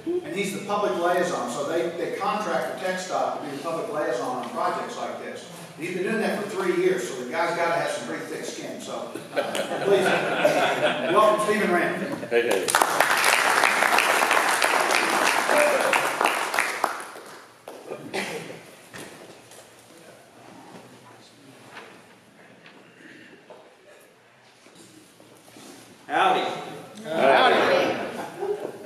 and he's the public liaison. So they contract the TxDOT to be the public liaison on projects like this. He's been doing that for 3 years, so the guy's got to have some pretty thick skin. So please welcome Stephen Rand. Hey. Howdy. Howdy.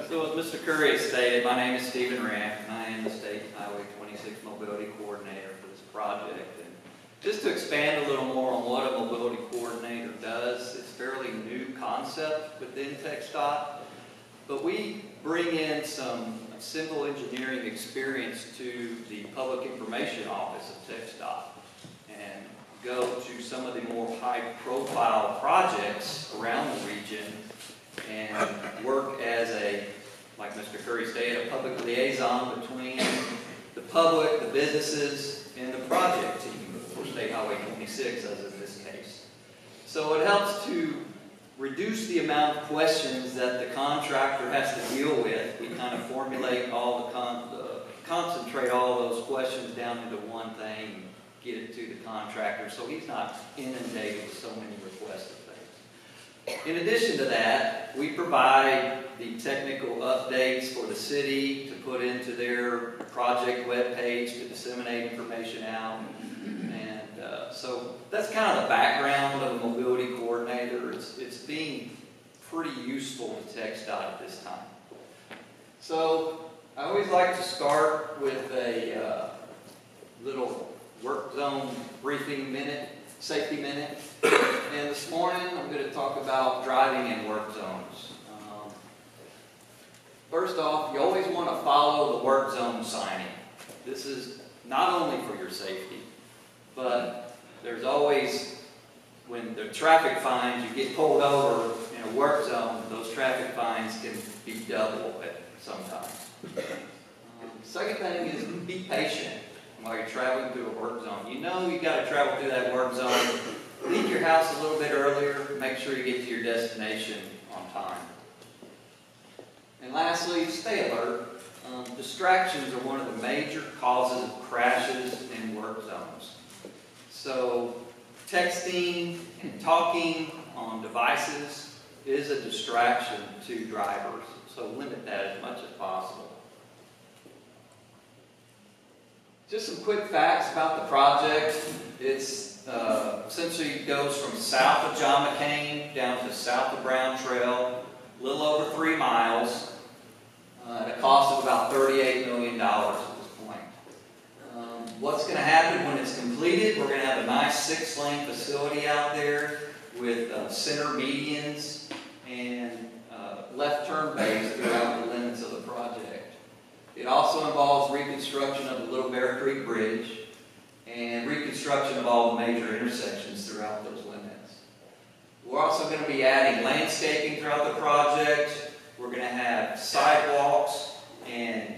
So as Mr. Curry has stated, my name is Stephen Rand, and I am the State Highway 26 Mobility Coordinator for this project. And just to expand a little more on what a mobility coordinator does, it's a fairly new concept within TxDOT, but we bring in some civil engineering experience to the Public Information Office of TxDOT and go to some of the more high-profile projects around the region and work as a, like Mr. Curry stated, a public liaison between the public, the businesses, and the project team for State Highway 26, as in this case. So it helps to reduce the amount of questions that the contractor has to deal with. We kind of formulate all concentrate all those questions down into one thing and get it to the contractor so he's not inundated with so many requested things. In addition to that, we provide the technical updates for the city to put into their project webpage to disseminate information out. And so that's kind of the background of a mobility coordinator. It's being pretty useful to TxDOT at this time. So I always like to start with a little work zone briefing minute, safety minute. And this morning I'm going to talk about driving in work zones. First off, you always want to follow the work zone signing. This is not only for your safety, but there's always, when the traffic fines, you get pulled over in a work zone, those traffic fines can be double sometimes. Second thing is be patient while you're traveling through a work zone. You know you've got to travel through that work zone. Leave your house a little bit earlier. Make sure you get to your destination on time. And lastly, stay alert. Distractions are one of the major causes of crashes in work zones. So texting and talking on devices is a distraction to drivers. So limit that as much as possible. Just some quick facts about the project. It's essentially goes from south of John McCain down to south of Brown Trail, a little over 3 miles, at a cost of about $38 million at this point. What's going to happen when it's completed, we're going to have a nice 6-lane facility out there with center medians and left turn bays throughout the limits of the project. It also involves reconstruction of the Little Bear Creek Bridge and reconstruction of all the major intersections throughout those limits. We're also going to be adding landscaping throughout the project. We're going to have sidewalks and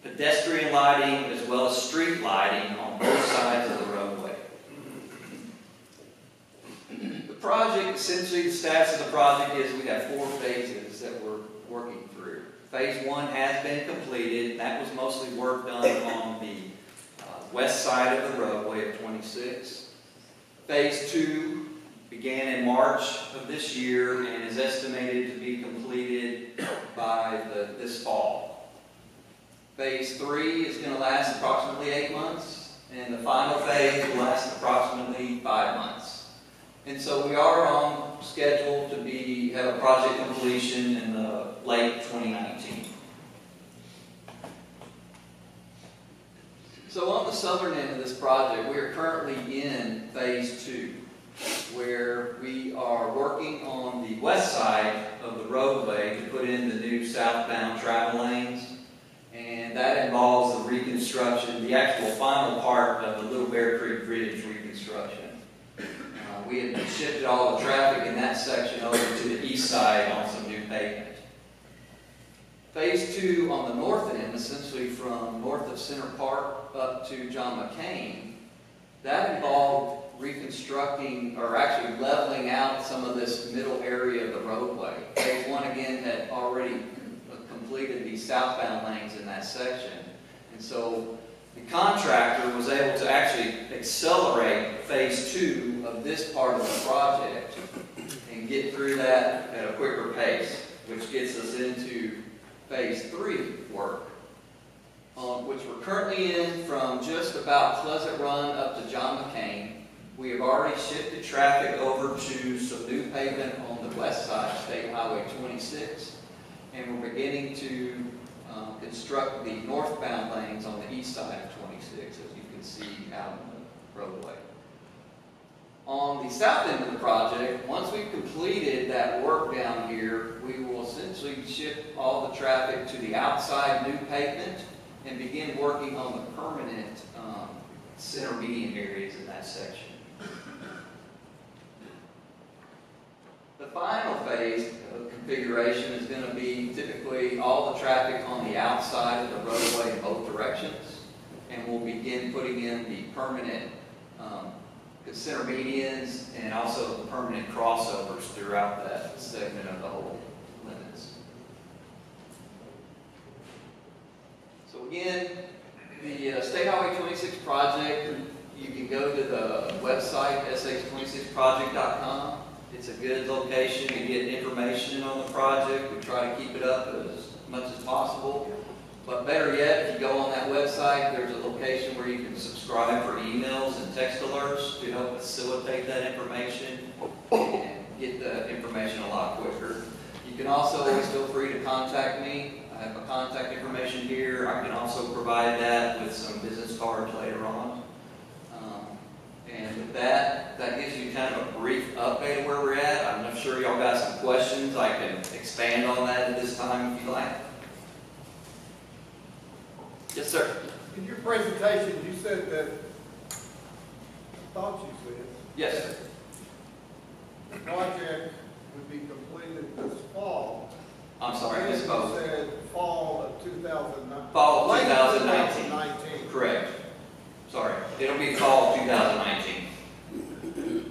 pedestrian lighting as well as street lighting on both sides of the roadway. The project, essentially the status of the project is we have 4 phases that we're working through. Phase 1 has been completed, and that was mostly work done on the west side of the roadway of 26. Phase 2 began in March of this year and is estimated to be completed by this fall. Phase 3 is going to last approximately 8 months, and the final phase will last approximately 5 months. And so we are on schedule to have a project completion in the late 2019. So on the southern end of this project, we are currently in phase 2, where we are working on the west side of the roadway to put in the new southbound travel lanes. And that involves the reconstruction, the actual final part of the Little Bear Creek Bridge reconstruction. We have shifted all the traffic in that section over to the east side on some new pavement. Phase 2 on the north end, essentially from north of Center Park up to John McCain, that involved reconstructing, or actually leveling out some of this middle area of the roadway. Phase 1 again had already completed the southbound lanes in that section. And so the contractor was able to actually accelerate phase 2 of this part of the project and get through that at a quicker pace, which gets us into phase 3 work, which we're currently in from just about Pleasant Run up to John McCain. We have already shifted traffic over to some new pavement on the west side of State Highway 26, and we're beginning to construct the northbound lanes on the east side of 26, as you can see out on the roadway. On the south end of the project, once we've completed that work down here, we will essentially shift all the traffic to the outside new pavement and begin working on the permanent center median areas in that section. The final phase of configuration is going to be typically all the traffic on the outside of the roadway in both directions, and we'll begin putting in the permanent center medians and also the permanent crossovers throughout that segment of the whole limits. So again, the State Highway 26 project, you can go to the website sh26project.com. It's a good location to get information on the project. We try to keep it up as much as possible. But better yet, if you go on that website, there's a location where you can subscribe for emails and text alerts to help facilitate that information and get the information a lot quicker. You can also always feel free to contact me. I have my contact information here. I can also provide that with some business cards later on. And with that, that gives you kind of a brief update of where we're at. I'm not sure y'all got some questions. I can expand on that at this time if you like. Yes, sir. In your presentation, you said that, I thought you said. Yes, sir. The project would be completed this fall. I'm sorry, I You misspoke. said fall of 2019. Fall of Late 2019. 2019. Correct. Sorry. It'll be fall of 2019.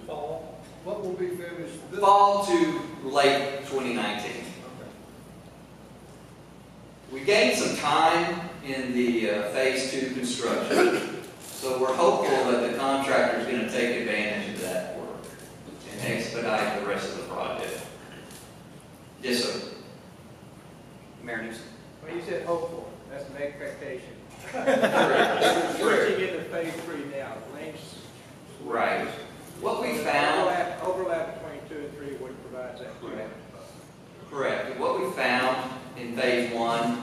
Fall. What will be finished this Fall to late 2019. Okay. We gained some time in the phase 2 construction, so we're hopeful that the contractor is going to take advantage of that work and expedite the rest of the project. Yes, sir. Mayor Newsom. Well, you said hopeful, that's an expectation. Correct. Switching into phase 3 now, lanes. Right. What we found. Overlap between 2 and 3 would provide that. Correct. What we found in phase 1,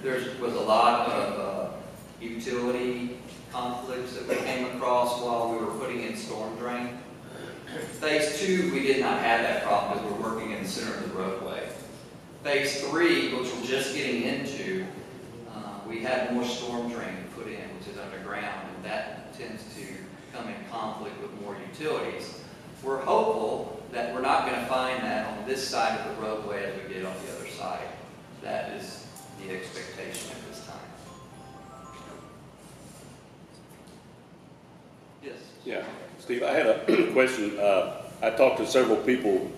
there was a lot of utility conflicts that we came across while we were putting in storm drain. Phase 2, we did not have that problem because we're working in the center of the roadway. Phase 3, which we're just getting into, we had more storm drain put in, which is underground, and that tends to come in conflict with more utilities. We're hopeful that we're not going to find that on this side of the roadway as we did on the other side. That is the expectation at this time. Yes? Yeah, Steve, I had a question. I talked to several people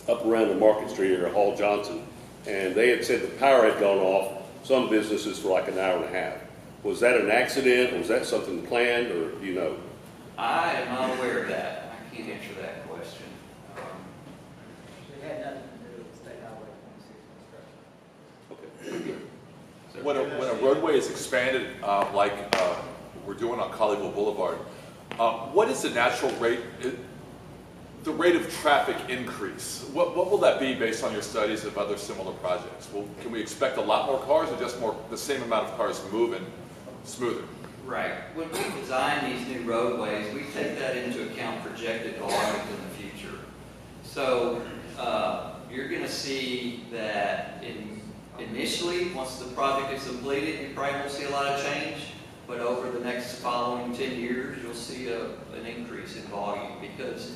up around the Market Street area, Hall Johnson, and they had said the power had gone off some businesses for like an hour and a half. Was that an accident? Was that something planned, or do you know? I am not aware of that. I can't answer that question. It had nothing to do with State Highway 26 construction. Okay. When a roadway is expanded, like we're doing on Colleyville Boulevard, what is the natural rate, the rate of traffic increase? What will that be based on your studies of other similar projects? Can we expect a lot more cars, or just the same amount of cars moving smoother? Right. When we design these new roadways, we take that into account projected volumes in the future. So you're going to see that initially, once the project is completed, you probably won't see a lot of change. But over the next following 10 years, you'll see an increase in volume, because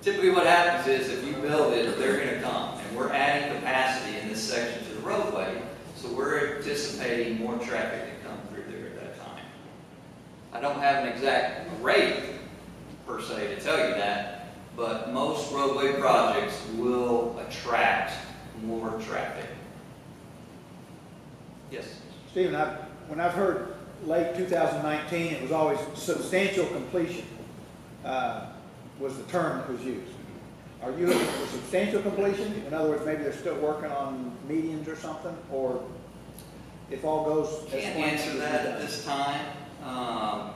typically what happens is if you build it, they're going to come. And we're adding capacity in this section to the roadway, so we're anticipating more traffic to come through there at that time. I don't have an exact rate, per se, to tell you that, but most roadway projects will attract more traffic. Yes. Stephen, when I've heard late 2019, it was always substantial completion was the term that was used. Are you looking for substantial completion? In other words, maybe they're still working on medians or something, or if all goes as Can't planned, answer that at this time.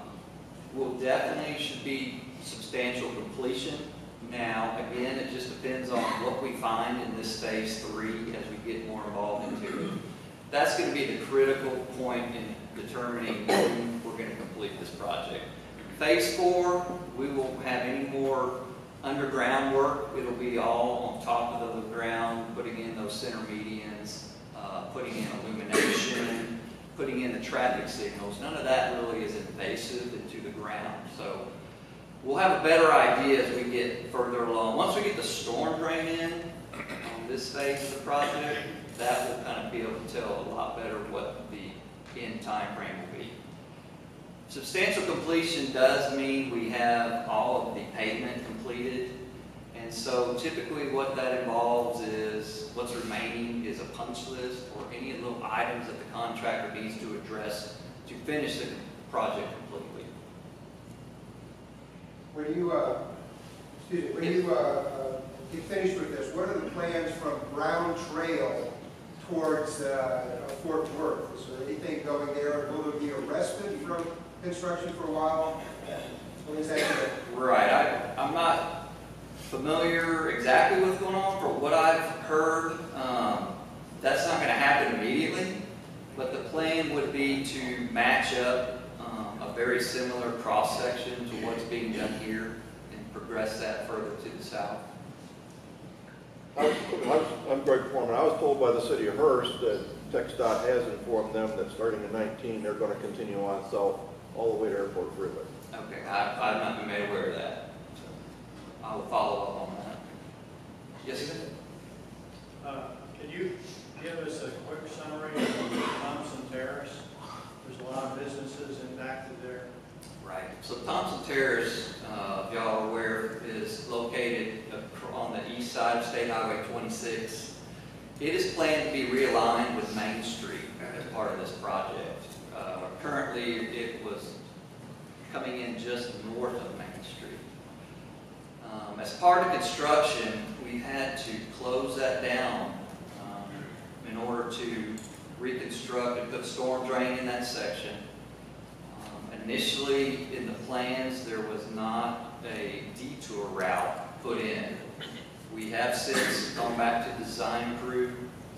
Will definitely should be substantial completion. Now, again, it just depends on what we find in this phase 3 as we get more involved into it. That's going to be the critical point in determining when we're going to complete this project. Phase 4, we won't have any more underground work. It'll be all on top of the ground, putting in those center medians, putting in illumination, putting in the traffic signals. None of that really is invasive into the ground. So we'll have a better idea as we get further along. Once we get the storm drain in on this phase of the project, that will kind of be able to tell a lot better what the end time frame will be. Substantial completion does mean we have all of the pavement completed. And so typically what that involves is what's remaining is a punch list or any little items that the contractor needs to address to finish the project completely. When you, get finished with this, what are the plans from Brown Trail towards Fort Worth? Is there anything going there? Will there be a respite from construction for a while? What is that going to? Right. I'm not familiar exactly with what's going on. For what I've heard, that's not going to happen immediately, but the plan would be to match up a very similar cross-section to what's being done here and progress that further to the south. I'm Greg Foreman. I was told by the city of Hearst that TxDOT has informed them that starting in 19, they're going to continue on south all the way to Airport Freeway. Okay, I've not been made aware of that. So I will follow up on that. Yes, sir? Can you give us a quick summary of Thompson Terrace? There's a lot of businesses impacted there. Right. So Thompson Terrace, if y'all are aware, is located on the east side of State Highway 26. It is planned to be realigned with Main Street as part of this project. Currently, it was coming in just north of Main Street. As part of construction, we had to close that down in order to reconstruct and put storm drain in that section. Initially, in the plans, there was not a detour route put in. We have since gone back to the design crew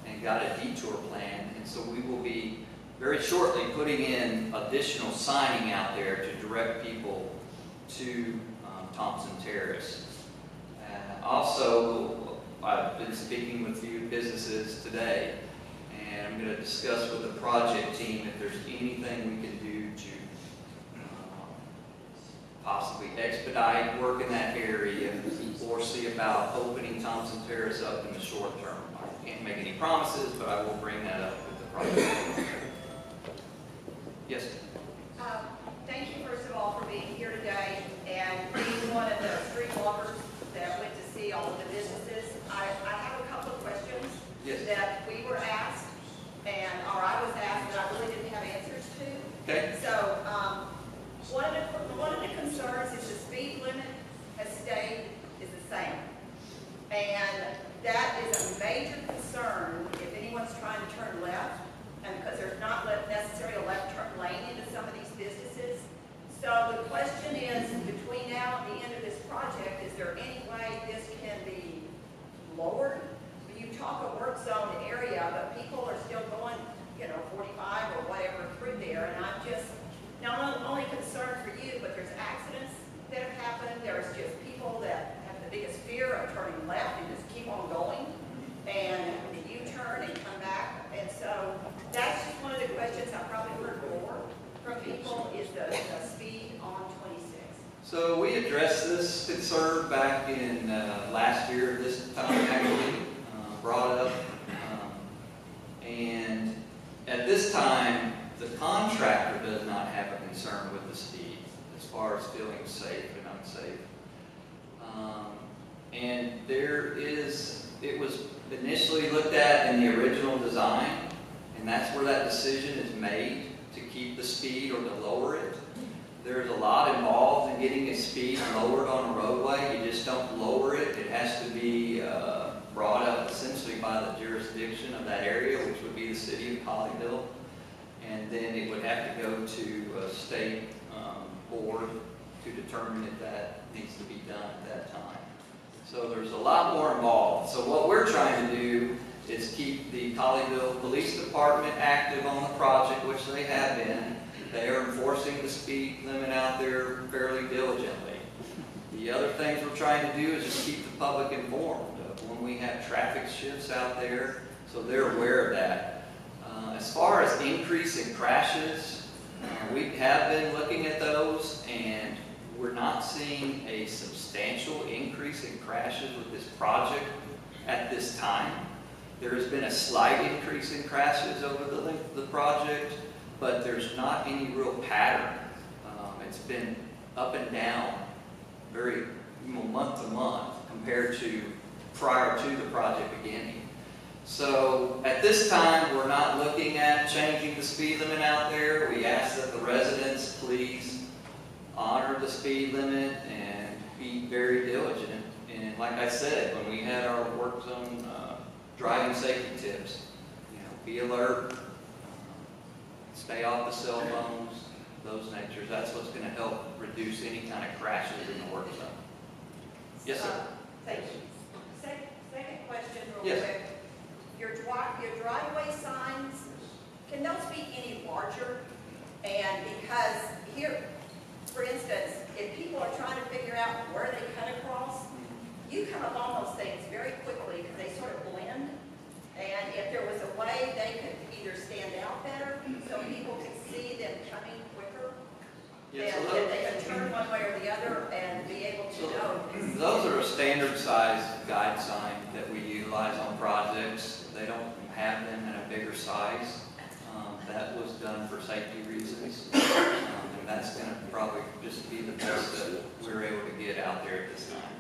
and got a detour plan, and so we will be very shortly putting in additional signing out there to direct people to Thompson Terrace. Also, I've been speaking with a few businesses today, and I'm going to discuss with the project team if there's anything we can do to possibly expedite work in that area or see about opening Thompson Terrace up in the short term. I can't make any promises, but I will bring that up with the project. Yes? Thank you, first of all, for being here today and being one of the street walkers that went to see all of the businesses. I have a couple of questions that we were asked, or I was asked, that I really didn't have answers to. Okay. So, one of the concerns is the speed limit has stayed is the same. And that is a major concern if anyone's trying to turn left, and because there's not necessarily a left turn lane into some of these businesses. So the question is, between now and the end of this project, is there any way this can be lowered? You talk a work zone area, but people are still going, 45 or whatever through there, and I'm just, not only concerned for you, but there's accidents that have happened. There's just people that have the biggest fear of turning left and just keep on going, and the U-turn and come back. And so that's just one of the questions I probably heard more from people is the speed on 26. So we addressed this concern back in last year, this time actually, brought up. And at this time, the contractor does not have a concern with the speed as far as feeling safe and unsafe. And it was initially looked at in the original design, and and that's where that decision is made, to keep the speed or to lower it. There's a lot involved in getting a speed lowered on a roadway. You just don't lower it. It has to be brought up essentially by the jurisdiction of that area, which would be the city of Colleyville. And then it would have to go to a state board to determine if that needs to be done at that time. So there's a lot more involved. So what we're trying to do is keep the Colleyville Police Department active on the project, which they have been. They are enforcing the speed limit out there fairly diligently. The other things we're trying to do is just keep the public informed of when we have traffic shifts out there, so they're aware of that. As far as increase in crashes, we have been looking at those, and we're not seeing a substantial increase in crashes with this project at this time. There has been a slight increase in crashes over the length of the project, but there's not any real pattern. It's been up and down very month to month compared to prior to the project beginning. So at this time, we're not looking at changing the speed limit out there. We ask that the residents please honor the speed limit and be very diligent. And like I said, when we had our work zone driving safety tips, be alert, stay off the cell phones, those natures. That's what's going to help reduce any kind of crashes in the work zone. Yes, sir. Thank you. Second question real Yes. quick. Your driveway signs, can those be any larger? And because here, for instance, if people are trying to figure out where they cut across, you come along those things very quickly because they sort of blend. And if there was a way they could either stand out better so people could see them coming quicker, Yes, then so they can turn one way or the other and be able to know. those are a standard size guide sign that we utilize on projects. They don't have them in a bigger size. That was done for safety reasons. And that's going to probably just be the best that we're able to get out there at this time.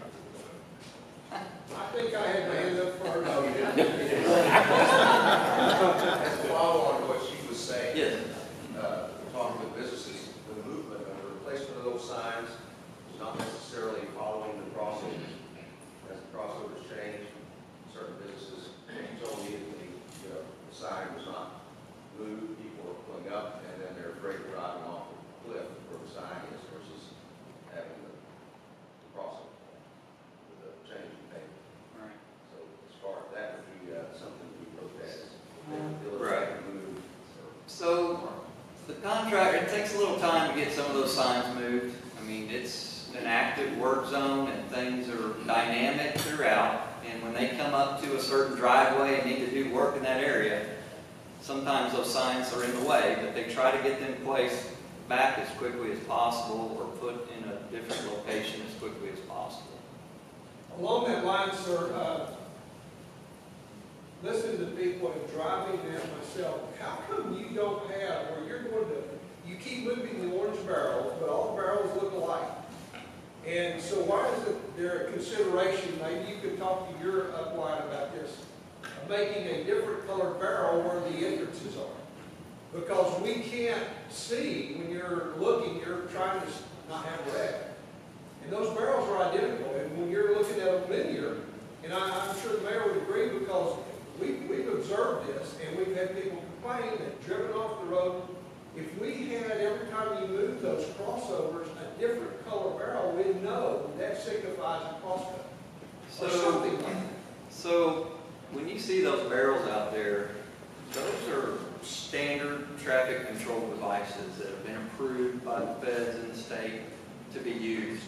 I think I had my hand up first. No, you didn't. As a follow on to what she was saying, Yes. talking with businesses, the movement of the replacement of those signs is not necessarily following the crossover. As the crossovers change, certain businesses told me that the sign was not moved, people are pulling up, and then they're afraid of driving off the cliff where the sign is versus having the crossover with the change in pavement. Right. So as far as that would be something we looked at. Right. Move, So the contractor, it takes a little time to get some of those signs moved. I mean, it's an active work zone and things are dynamic throughout. And when they come up to a certain driveway and need to do work in that area, sometimes those signs are in the way, but they try to get them placed back as quickly as possible or put in a different location as quickly as possible. Along that line, sir, listening to people and driving there myself, how come you don't have, where you're going to, you keep moving the orange barrels, but all the barrels look alike? And so why is it there a consideration, maybe you could talk to your upline about this, of making a different colored barrel where the entrances are? Because we can't see, when you're looking, you're trying to not have red. And those barrels are identical, and when you're looking at them linear, and I'm sure the mayor would agree, because we've observed this, and we've had people complain that driven off the road, if we had, every time you move those crossovers, a different color barrel, we know that signifies a crosscut, or something like that. So when you see those barrels out there, those are standard traffic control devices that have been approved by the feds in the state to be used.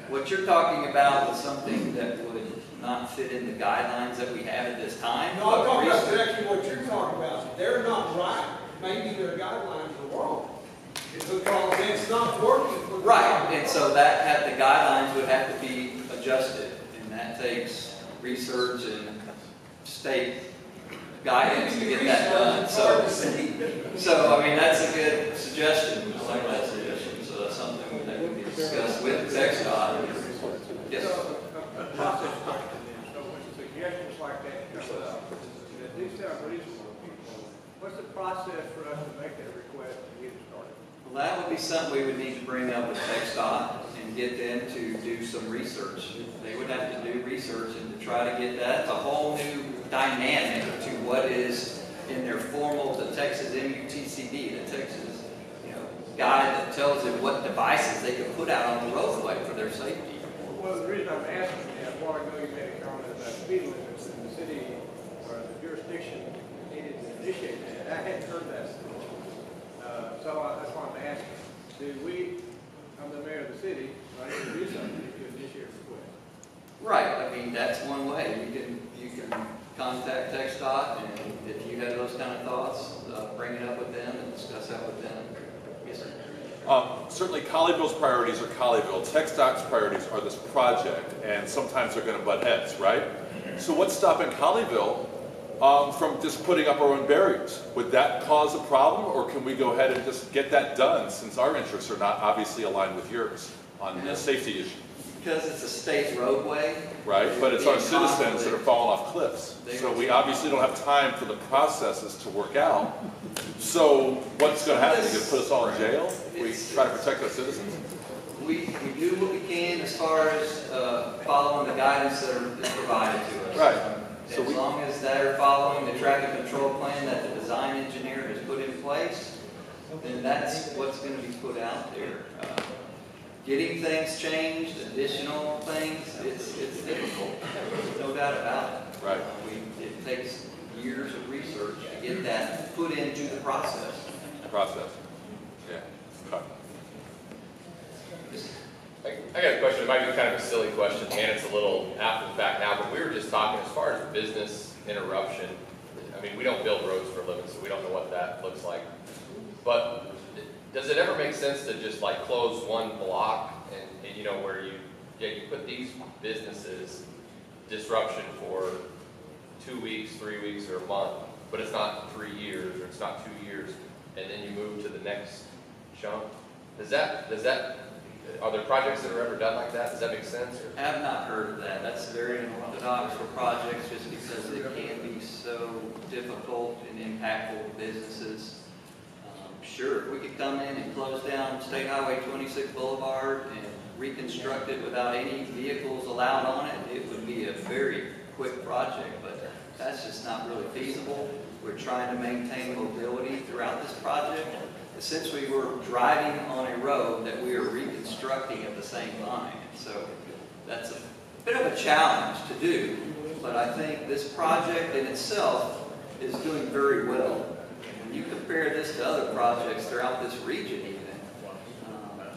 What you're talking about is something that would not fit in the guidelines that we have at this time. No, I'm talking about exactly what you're talking about. They're not right. Maybe their guidelines are wrong. Because it's not working for the Right, and so the guidelines would have to be adjusted, and that takes research and state guidance to get that done. So I mean, that's a good suggestion. I like that suggestion. So that's something that can be discussed with TxDOT. Yes. Process question then. So when suggestions like that come up, that these have reasonable people, What's the process for us to make that request and get it started? Well, that would be something we would need to bring up with TxDOT and get them to do some research. They would have to do research and to try to get that. It's a whole new dynamic to what is in their formal, the Texas MUTCD, the Texas, guide that tells them what devices they can put out on the roadway for their safety. Well, the reason I'm asking that, a while ago you made a comment about speed limits in the city or the jurisdiction needed to initiate that. I hadn't heard that. That's why I'm asking. I'm the mayor of the city, I need to do something to initiate a request. Right. I mean, that's one way. You can contact TxDOT, and if you have those kind of thoughts, bring it up with them and discuss that with them. Yes, sir. Certainly Colleyville's priorities are Colleyville. TxDOT's priorities are this project, and sometimes they're going to butt heads, right? So what's stopping Colleyville from just putting up our own barriers? Would that cause a problem, or can we go ahead and just get that done since our interests are not obviously aligned with yours on the safety issue? Because it's a state roadway. Right, but it's our citizens that are falling off cliffs. So we obviously don't have time for the processes to work out. So what's going to happen? You're going to put us all in jail? We try to protect our citizens? We do what we can as far as following the guidance that is provided to us. Right. So as long as they're following the traffic control plan that the design engineer has put in place, then that's what's going to be put out there. Getting things changed, additional things, it's difficult. No doubt about it. Right. It takes years of research to get that put into the process. Yeah. Okay. I got a question. It might be kind of a silly question, and it's a little after the fact now, but we were just talking as far as business interruption. I mean, we don't build roads for a living, so we don't know what that looks like. But does it ever make sense to just like close one block and where you put these businesses disruption for 2 weeks, 3 weeks, or a month, but it's not 3 years or it's not 2 years, and then you move to the next chunk? Are there projects that are ever done like that? Does that make sense? Or? I have not heard of that. That's very unorthodox for projects just because it can be so difficult and impactful to businesses. Sure, if we could come in and close down State Highway 26 Boulevard and reconstruct it without any vehicles allowed on it, it would be a very quick project, but that's just not really feasible. We're trying to maintain mobility throughout this project. Essentially, we're driving on a road that we are reconstructing at the same time. So that's a bit of a challenge to do, but I think this project in itself is doing very well. When you compare this to other projects throughout this region even,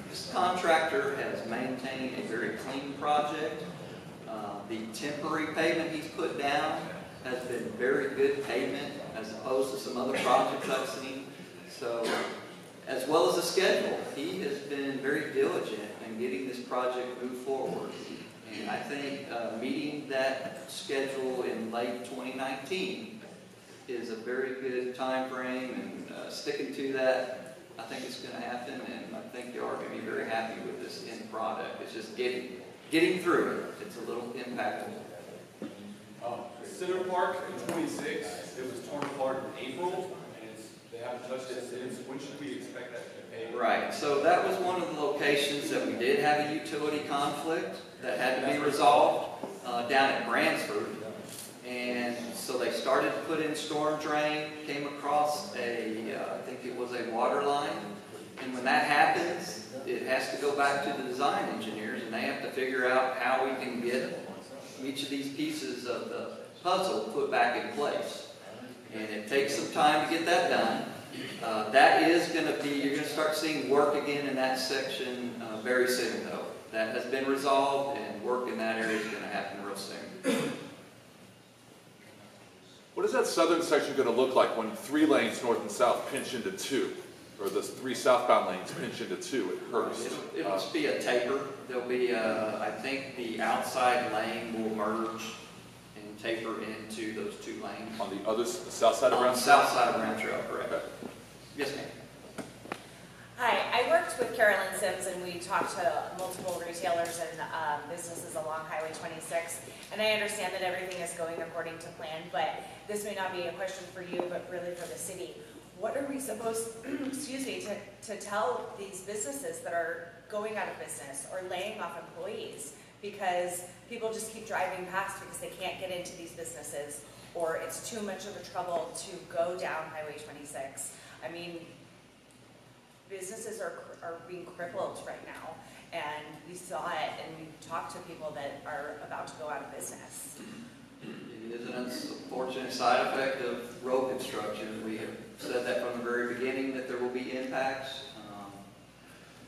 this contractor has maintained a very clean project. The temporary pavement he's put down has been very good pavement as opposed to some other projects I've seen. So, as well as the schedule, he has been very diligent in getting this project moved forward. And I think meeting that schedule in late 2019 is a very good time frame, and sticking to that, I think it's going to happen, and I think you are going to be very happy with this end product. It's just getting through it. It's a little impactful. Center Park in 26, it was torn apart in April, and they haven't touched it since. When should we expect that to be paid? Right, so that was one of the locations that we did have a utility conflict that had to be resolved down at Bransford. And so they started to put in storm drain, came across I think it was a water line. And when that happens, it has to go back to the design engineers, and they have to figure out how we can get each of these pieces of the puzzle put back in place. And it takes some time to get that done. That is going to be, you're going to start seeing work again in that section very soon, though. That has been resolved, and work in that area is going to happen real soon. What is that southern section going to look like when 3 lanes north and south pinch into 2? Or the 3 southbound lanes pinch into 2 at Hearst? It'll just be a taper. There'll be, I think the outside lane will merge and taper into those 2 lanes. On the south side of Brown Trail? South side of Brown Trail, correct. Okay. Yes, ma'am. Hi, I worked worked with Carolyn Sims, and we talked to multiple retailers and businesses along Highway 26, and I understand that everything is going according to plan, but this may not be a question for you, but really for the city. What are we supposed, excuse me, to tell these businesses that are going out of business or laying off employees because people just keep driving past because they can't get into these businesses, or it's too much of a trouble to go down Highway 26? I mean, businesses are being crippled right now, and we saw it, and we talked to people that are about to go out of business. It is an unfortunate side effect of road construction. We have said that from the very beginning that there will be impacts.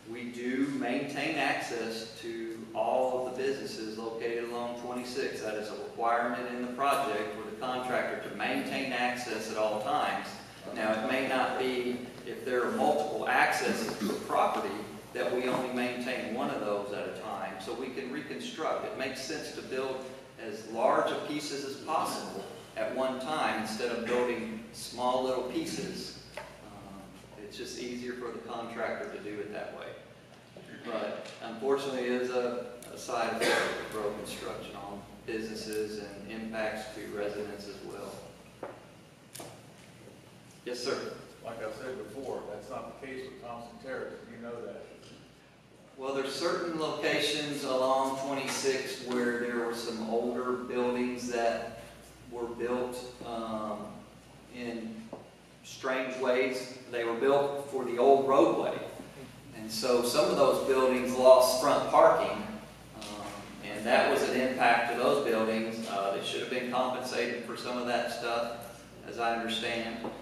We do maintain access to all of the businesses located along 26. That is a requirement in the project for the contractor to maintain access at all times. Now, it may not be, if there are multiple accesses to the property, that we only maintain one of those at a time, so we can reconstruct. It makes sense to build as large a pieces as possible at one time instead of building small little pieces. It's just easier for the contractor to do it that way. But unfortunately, it is a side effect of road construction on businesses and impacts to residents as well. Yes, sir. Like I said before, that's not the case with Thompson Terrace. You know that. Well, there's certain locations along 26 where there were some older buildings that were built in strange ways. They were built for the old roadway. And so some of those buildings lost front parking, and that was an impact to those buildings. They should have been compensated for some of that stuff, as I understand. But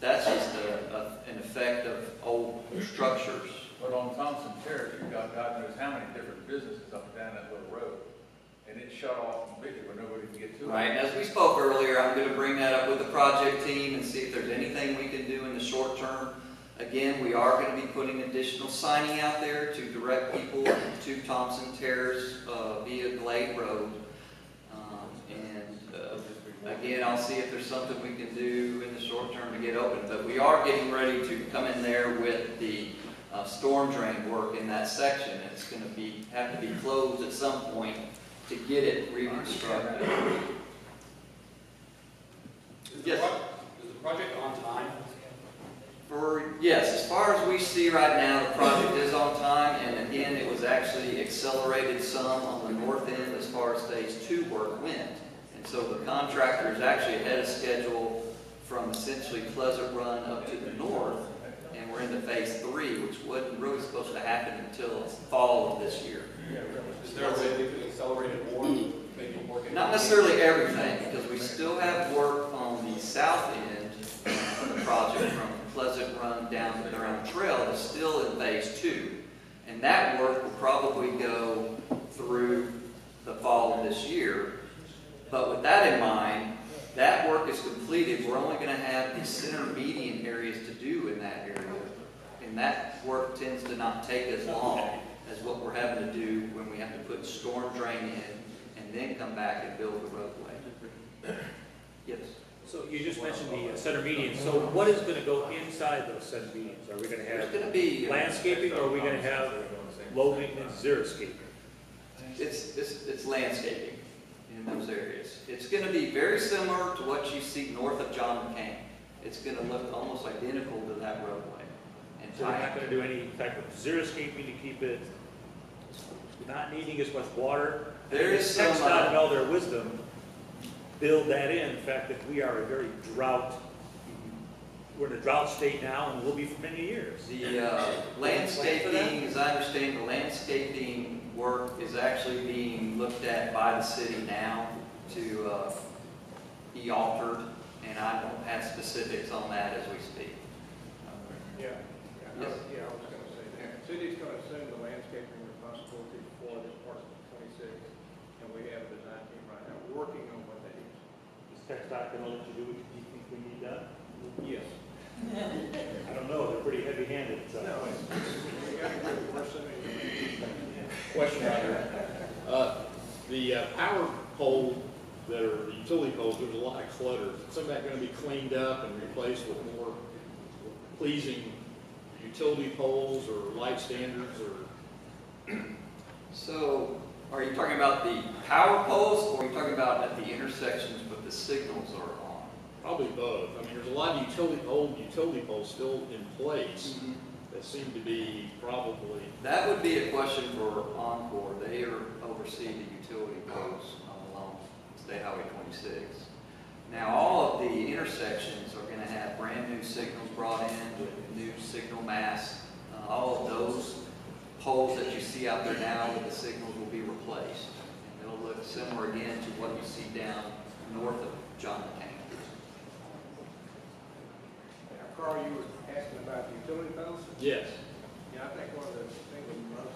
that's just an effect of old structures. But on Thompson Terrace, you've got God knows how many different businesses up and down that little road. And it's shut off completely where nobody can get to it. Right, and as we spoke earlier, I'm going to bring that up with the project team and see if there's anything we can do in the short term. Again, we are going to be putting additional signing out there to direct people to Thompson Terrace via Glade Road. Again, I'll see if there's something we can do in the short term to get open. But we are getting ready to come in there with the storm drain work in that section. It's going to have to be closed at some point to get it reconstructed. Yes? Is the project on time? Yes, as far as we see right now, the project is on time, and again, it was actually accelerated some on the north end as far as stage 2 work went. And so the contractor is actually ahead of schedule from essentially Pleasant Run up to the north, and we're into phase 3, which wasn't really supposed to happen until fall of this year. Is there a way we could accelerate it more? Maybe more? Not necessarily everything, because we still have work on the south end of the project from Pleasant Run down to the Round Trail is still in phase 2. And that work will probably go through the fall of this year. But with that in mind, that work is completed. We're only going to have the center median areas to do in that area. And that work tends to not take as long as what we're having to do when we have to put storm drain in and then come back and build the roadway. Yes? So you just mentioned the center median. So what is going to go inside those center medians? Are we going to have landscaping, or are we going to have low maintenance xeriscaping? It's landscaping in those areas. It's going to be very similar to what you see north of John McCain. It's going to look almost identical to that roadway. And so we're not going to do any type of xeriscaping to keep it not needing as much water? There is some TxDOT in all their wisdom build that in. The fact that we are a very we're in a drought state now, and will be for many years. The landscaping, as I understand, the landscaping work is actually being looked at by the city now to be altered, and I don't have specifics on that as we speak. I was going to say that. The city's going to assume the landscaping responsibility for this part of 26, and we have a design team right now working on what that is. Is TxDOT going to let you do what you think we need done? Yes. I don't know. They're pretty heavy-handed. So. No, we got to get the worst of it. Question right here. The power pole that are the utility poles, there's a lot of clutter. Is some of that going to be cleaned up and replaced with more pleasing utility poles or light standards or? So, are you talking about the power poles, or are you talking about at the intersections where the signals are on? Probably both. I mean, there's a lot of old utility poles still in place that seem to be probably. That would be a question for Encore. They oversee the utility poles along State Highway 26. Now, all of the intersections are going to have brand new signals brought in with new signal masts. All of those poles that you see out there now with the signals will be replaced. And it'll look similar again to what you see down north of John McCain. Carl, you were asking about the utility poles? Yes. Yeah, I think one of the things, the most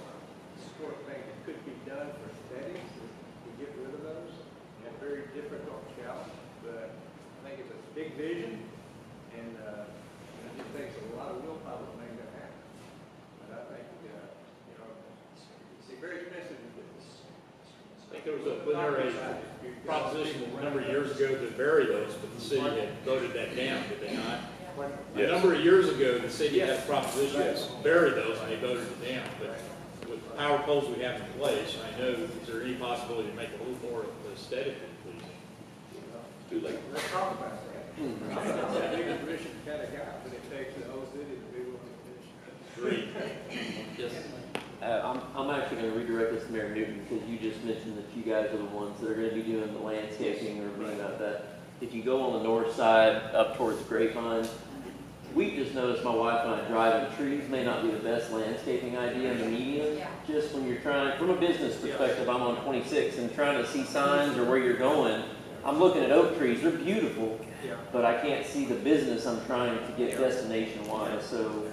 important thing that could be done for aesthetics is to get rid of those. And very difficult challenge, but I think it's a big vision, and it just takes a lot of willpower to make that happen. But I think, it's very expensive to do this. I think there was a proposition a number of years ago to bury those, but the city had voted that down, did they not? Yes. A number of years ago, the city had a proposition to bury those, and they voted it down. But with the power poles we have in place, I know, is there any possibility to make it a little more aesthetically pleasing? Too late. Let's talk about that. I'm not a big ambition kind of guy, but it takes the whole city to be willing to finish. Yes. I'm actually going to redirect this to Mayor Newton, because you just mentioned that you guys are the ones that are going to be doing the landscaping or everything about that. If you go on the north side up towards Grapevine, we just noticed, my wife and I, driving trees may not be the best landscaping idea in the median. Just when you're trying, from a business perspective, I'm on 26 and trying to see signs or where you're going, I'm looking at oak trees. They're beautiful, but I can't see the business I'm trying to get destination-wise. So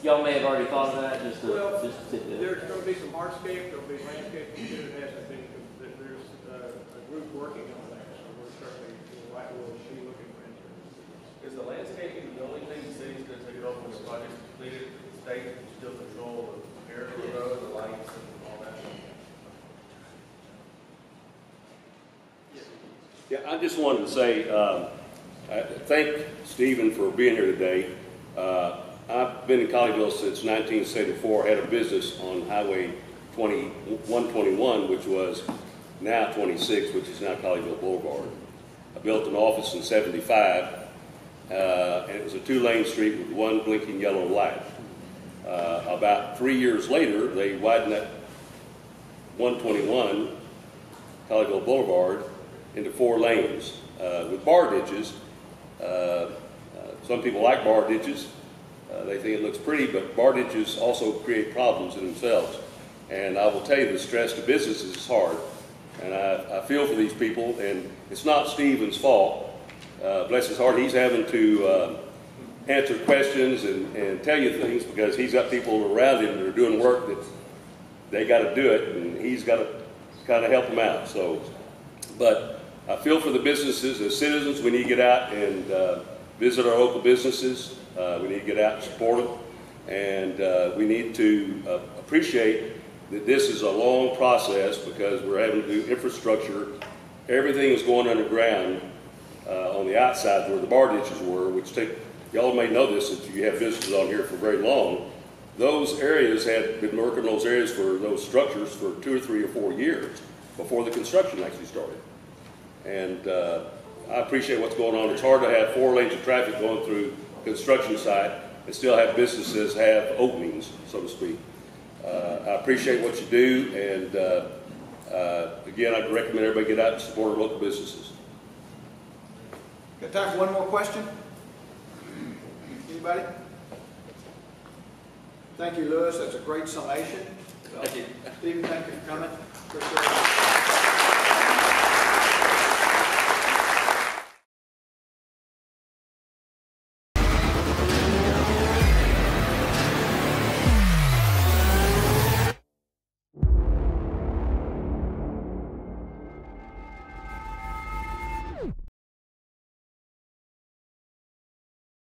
y'all may have already thought of that. Just there's going to be some hardscape, there'll be landscaping, it hasn't been, there's a group working on that, so we're certainly, we'll see looking for interest. Is the landscaping the only thing the city's going to take it over when the project's completed? The state can still control the air of the road, the lights, and all that? Yeah, I just wanted to say, I thank Stephen for being here today. I've been in Colleyville since 1974. I had a business on Highway 121, which was now 26, which is now Colleyville Boulevard. I built an office in 75, and it was a 2-lane street with one blinking yellow light. About 3 years later, they widened that 121, Colleyville Boulevard, into 4 lanes with bar ditches. Some people like bar ditches. They think it looks pretty, but bar ditches also create problems in themselves. And I will tell you, the stress to businesses is hard. And I feel for these people, and it's not Stephen's fault. Bless his heart, he's having to answer questions and tell you things because he's got people around him that are doing work that they got to do it, and he's got to kind of help them out. So, but I feel for the businesses. As citizens, we need to get out and visit our local businesses. We need to get out and support them, and we need to appreciate that this is a long process because we're having to do infrastructure. Everything is going underground on the outside where the bar ditches were, which y'all may know this if you have businesses on here for very long. Those areas had been working those areas for those structures for 2 or 3 or 4 years before the construction actually started. And I appreciate what's going on. It's hard to have 4 lanes of traffic going through construction site and still have businesses have openings, so to speak. I appreciate what you do, and again, I'd recommend everybody get out and support our local businesses. Got time for one more question? Anybody? Thank you, Lewis. That's a great summation. Thank you. Stephen, thank you for coming. Appreciate it.